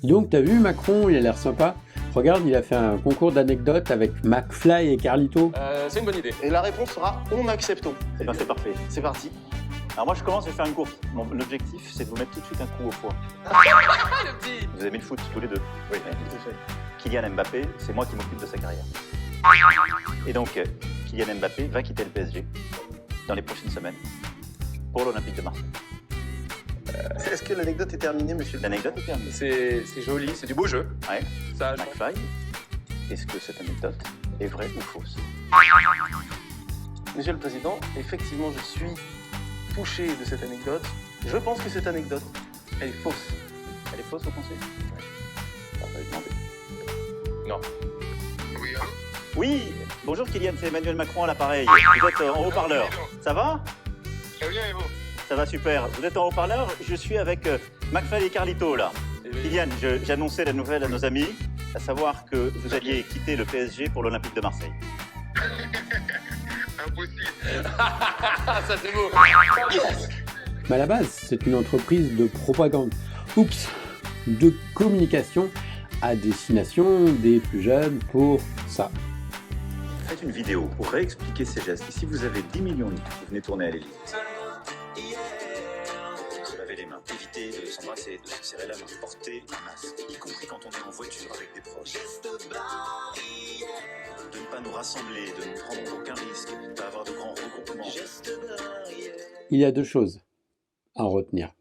Dis donc, t'as vu Macron, il a l'air sympa. Regarde, il a fait un concours d'anecdotes avec McFly et Carlito. C'est une bonne idée. Et la réponse sera on acceptons. Eh ben c'est parfait. C'est parti. Alors moi je commence, je vais faire une course. L'objectif c'est de vous mettre tout de suite un coup au foie. Le petit. Vous aimez le foot tous les deux? Oui, tout à fait. Kylian Mbappé, c'est moi qui m'occupe de sa carrière. Et donc Kylian Mbappé va quitter le PSG dans les prochaines semaines pour l'Olympique de Marseille. Est-ce que l'anecdote est terminée, monsieur? L'anecdote est terminée. C'est joli, c'est du beau jeu. Ouais. Ça, je pense. McFly, est-ce que cette anecdote est vraie ou fausse? Monsieur le Président, effectivement, je suis touché de cette anecdote. Je pense que cette anecdote, elle est fausse. Elle est fausse, vous pensez? On va lui demander. Non. Oui, bonjour Kylian, c'est Emmanuel Macron à l'appareil. Vous êtes en haut-parleur. Ça va? Très bien, et vous? Ça va super. Vous êtes en haut-parleur? Je suis avec McFly et Carlito là. Kylian, j'annonçais la nouvelle à nos amis, à savoir que vous alliez quitter le PSG pour l'Olympique de Marseille. Impossible. Ça c'est beau. Yes. Mais à la base, c'est une entreprise de propagande. Oups, de communication à destination des plus jeunes pour ça. Faites une vidéo pour réexpliquer ces gestes. Et si vous avez 10 millions de vues, vous venez tourner à l'Élysée. Se laver les mains, éviter de s'embrasser, de se serrer la main, porter un masque, y compris quand on est en voiture avec des proches. De ne pas nous rassembler, de ne prendre aucun risque, de ne pas avoir de grands regroupements. Il y a deux choses à en retenir.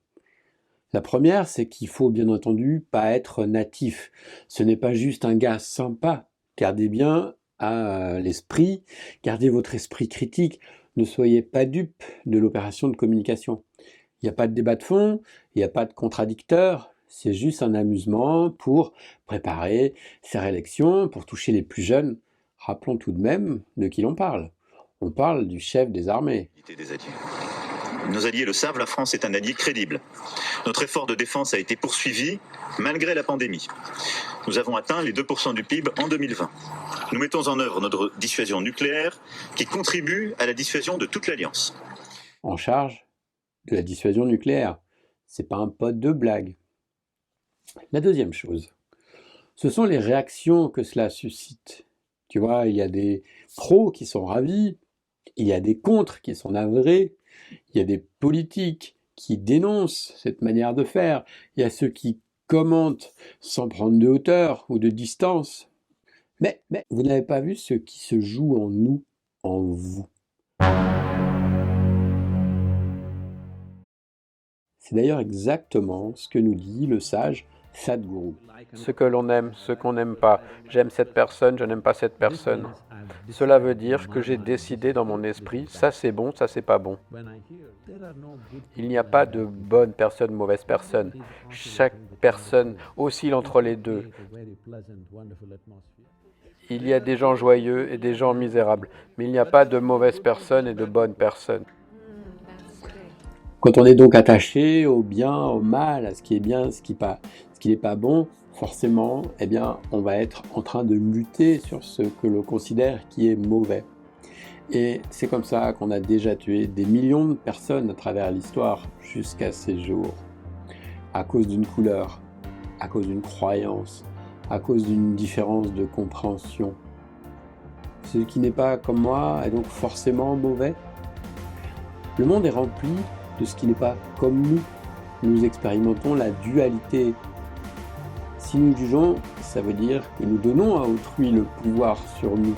La première, c'est qu'il faut bien entendu pas être natif. Ce n'est pas juste un gars sympa. Gardez bien à l'esprit, gardez votre esprit critique. Ne soyez pas dupe de l'opération de communication. Il n'y a pas de débat de fond, il n'y a pas de contradicteur. C'est juste un amusement pour préparer ces réélections, pour toucher les plus jeunes. Rappelons tout de même de qui l'on parle. On parle du chef des armées. Des alliés. Nos alliés le savent, la France est un allié crédible. Notre effort de défense a été poursuivi malgré la pandémie. Nous avons atteint les 2% du PIB en 2020. Nous mettons en œuvre notre dissuasion nucléaire qui contribue à la dissuasion de toute l'Alliance. En charge de la dissuasion nucléaire. C'est pas un pote de blague. La deuxième chose, ce sont les réactions que cela suscite. Tu vois, il y a des pros qui sont ravis, il y a des contres qui sont navrés, il y a des politiques qui dénoncent cette manière de faire, il y a ceux qui commentent sans prendre de hauteur ou de distance. Mais vous n'avez pas vu ce qui se joue en nous, en vous. C'est d'ailleurs exactement ce que nous dit le sage Sadhguru. Ce que l'on aime, ce qu'on n'aime pas. J'aime cette personne, je n'aime pas cette personne. Cela veut dire que j'ai décidé dans mon esprit, ça c'est bon, ça c'est pas bon. Il n'y a pas de bonne personne, mauvaise personne. Chaque personne oscille entre les deux. Il y a des gens joyeux et des gens misérables, mais il n'y a pas de mauvaise personne et de bonne personne. Quand on est donc attaché au bien, au mal, à ce qui est bien, ce qui n'est pas bon, forcément, eh bien, on va être en train de lutter sur ce que l'on considère qui est mauvais. Et c'est comme ça qu'on a déjà tué des millions de personnes à travers l'histoire jusqu'à ces jours. À cause d'une couleur, à cause d'une croyance, à cause d'une différence de compréhension. Ce qui n'est pas comme moi est donc forcément mauvais. Le monde est rempli de ce qui n'est pas comme nous. Nous expérimentons la dualité. Si nous jugeons, ça veut dire que nous donnons à autrui le pouvoir sur nous.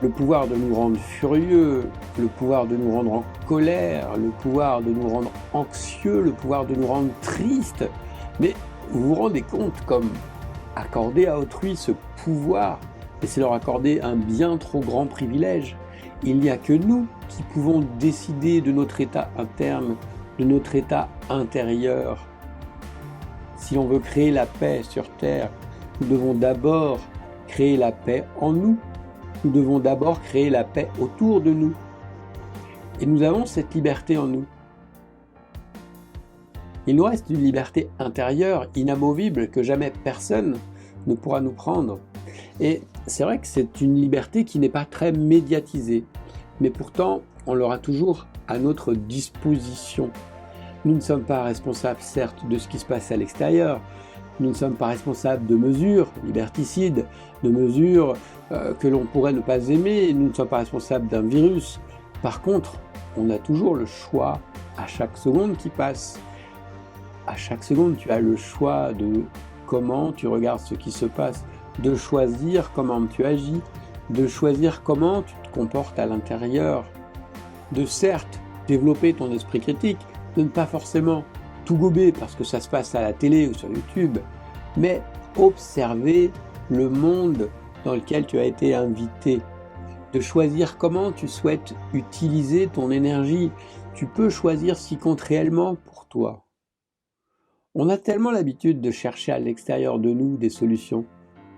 Le pouvoir de nous rendre furieux, le pouvoir de nous rendre en colère, le pouvoir de nous rendre anxieux, le pouvoir de nous rendre tristes. Mais vous vous rendez compte comme accorder à autrui ce pouvoir, et c'est leur accorder un bien trop grand privilège. Il n'y a que nous qui pouvons décider de notre état interne, de notre état intérieur. Si l'on veut créer la paix sur Terre, nous devons d'abord créer la paix en nous. Nous devons d'abord créer la paix autour de nous. Et nous avons cette liberté en nous. Il nous reste une liberté intérieure, inamovible, que jamais personne ne pourra nous prendre. Et c'est vrai que c'est une liberté qui n'est pas très médiatisée, mais pourtant on l'aura toujours à notre disposition. Nous ne sommes pas responsables, certes, de ce qui se passe à l'extérieur, Nous ne sommes pas responsables de mesures liberticides, de mesures que l'on pourrait ne pas aimer. Nous ne sommes pas responsables d'un virus. Par contre, on a toujours le choix à chaque seconde qui passe. À chaque seconde, tu as le choix de comment tu regardes ce qui se passe, de choisir comment tu agis, de choisir comment tu te comportes à l'intérieur, de certes développer ton esprit critique, de ne pas forcément tout gober parce que ça se passe à la télé ou sur YouTube, mais observer le monde dans lequel tu as été invité, de choisir comment tu souhaites utiliser ton énergie. Tu peux choisir ce qui compte réellement pour toi. On a tellement l'habitude de chercher à l'extérieur de nous des solutions,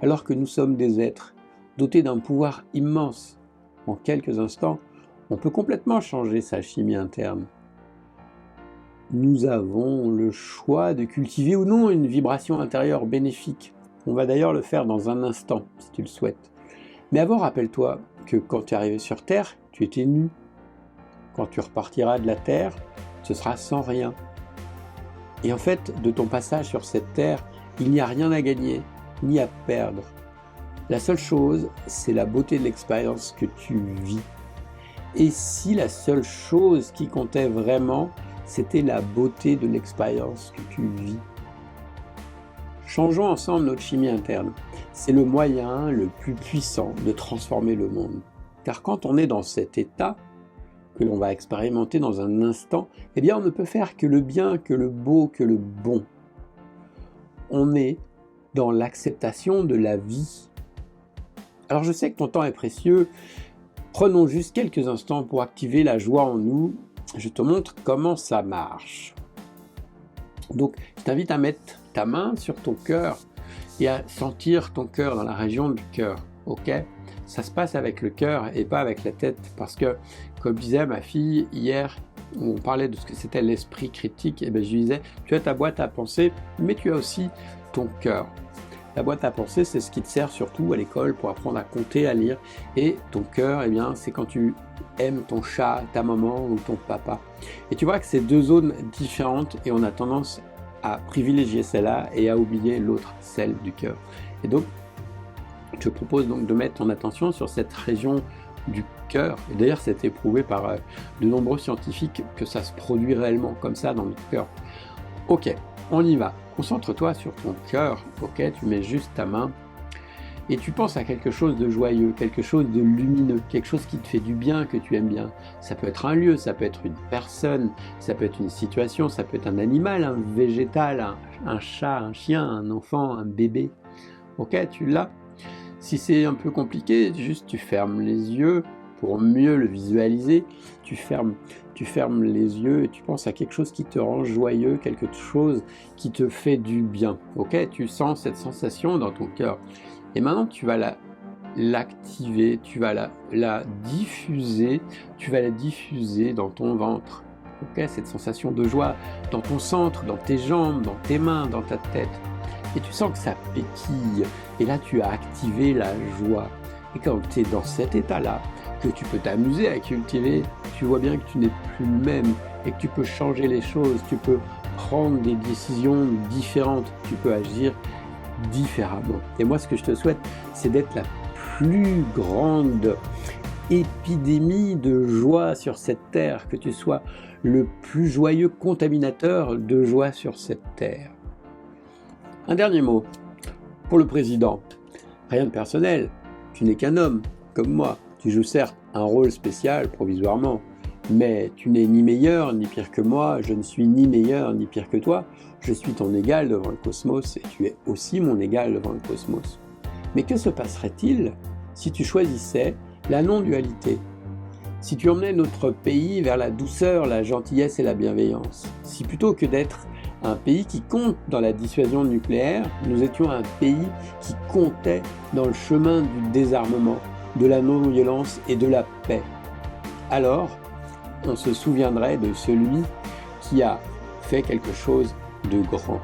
alors que nous sommes des êtres dotés d'un pouvoir immense. En quelques instants, on peut complètement changer sa chimie interne. Nous avons le choix de cultiver ou non une vibration intérieure bénéfique. On va d'ailleurs le faire dans un instant, si tu le souhaites. Mais avant, rappelle-toi que quand tu es arrivé sur Terre, tu étais nu. Quand tu repartiras de la Terre, ce sera sans rien. Et en fait, de ton passage sur cette Terre, il n'y a rien à gagner, ni à perdre. La seule chose, c'est la beauté de l'expérience que tu vis. Et si la seule chose qui comptait vraiment, c'était la beauté de l'expérience que tu vis. Changeons ensemble notre chimie interne. C'est le moyen le plus puissant de transformer le monde. Car quand on est dans cet état, que l'on va expérimenter dans un instant, eh bien on ne peut faire que le bien, que le beau, que le bon. On est dans l'acceptation de la vie. Alors je sais que ton temps est précieux, prenons juste quelques instants pour activer la joie en nous. Je te montre comment ça marche. Donc je t'invite à mettre ta main sur ton cœur et à sentir ton cœur dans la région du cœur, ok ? Ça se passe avec le cœur et pas avec la tête, parce que, comme disait ma fille hier, où on parlait de ce que c'était l'esprit critique, et bien je lui disais, tu as ta boîte à penser, mais tu as aussi ton cœur. La boîte à penser, c'est ce qui te sert surtout à l'école pour apprendre à compter, à lire, et ton cœur, eh bien, c'est quand tu aimes ton chat, ta maman ou ton papa. Et tu vois que c'est deux zones différentes, et on a tendance à privilégier celle-là et à oublier l'autre, celle du cœur. Et donc, je te propose donc de mettre ton attention sur cette région du cœur. Et d'ailleurs, c'est éprouvé par de nombreux scientifiques que ça se produit réellement comme ça dans notre cœur. Ok, on y va. Concentre-toi sur ton cœur. Ok, tu mets juste ta main et tu penses à quelque chose de joyeux, quelque chose de lumineux, quelque chose qui te fait du bien, que tu aimes bien. Ça peut être un lieu, ça peut être une personne, ça peut être une situation, ça peut être un animal, un végétal, un chat, un chien, un enfant, un bébé. Ok, tu l'as. Si c'est un peu compliqué, juste tu fermes les yeux pour mieux le visualiser. Tu fermes les yeux et tu penses à quelque chose qui te rend joyeux, quelque chose qui te fait du bien. Ok, tu sens cette sensation dans ton cœur. Et maintenant, tu vas l'activer, tu vas la diffuser, dans ton ventre. Ok, cette sensation de joie dans ton centre, dans tes jambes, dans tes mains, dans ta tête. Et tu sens que ça pétille. Et là, tu as activé la joie. Et quand tu es dans cet état-là, que tu peux t'amuser à cultiver, tu vois bien que tu n'es plus le même et que tu peux changer les choses, tu peux prendre des décisions différentes, tu peux agir différemment. Et moi, ce que je te souhaite, c'est d'être la plus grande épidémie de joie sur cette terre, que tu sois le plus joyeux contaminateur de joie sur cette terre. Un dernier mot pour le président. Rien de personnel, tu n'es qu'un homme, comme moi. Tu joues certes un rôle spécial provisoirement, mais tu n'es ni meilleur ni pire que moi, je ne suis ni meilleur ni pire que toi, je suis ton égal devant le cosmos et tu es aussi mon égal devant le cosmos. Mais que se passerait-il si tu choisissais la non-dualité ? Si tu emmenais notre pays vers la douceur, la gentillesse et la bienveillance ? Si plutôt que d'être un pays qui compte dans la dissuasion nucléaire, nous étions un pays qui comptait dans le chemin du désarmement, de la non-violence et de la paix. Alors, on se souviendrait de celui qui a fait quelque chose de grand.